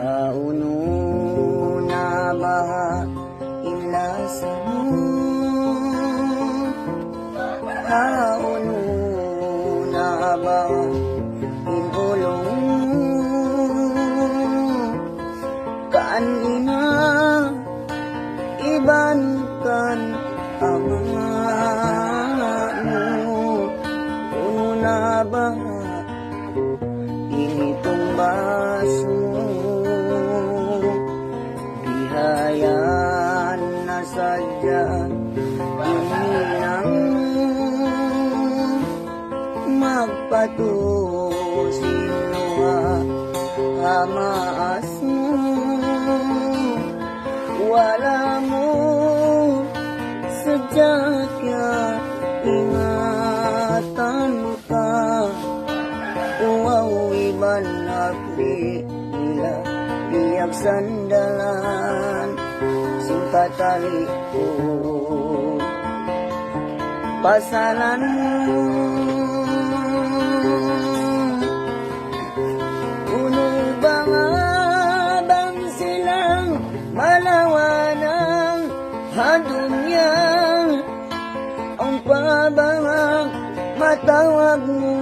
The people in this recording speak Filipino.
Kauno na ba ilasa mo? Kauno na ba inulong kanina iban kan ama mo? Puno na ba initong baso mo? Bihayan na sadya ininang magpatusin hamaas mo. Wala mo sadya kaya ingatan ka. Uwaw iban hapli nila biyak sandalan singkatali ko pasalan mo. Puno ba nga bang silang malawanang hadunyang ang pabangag matawag mo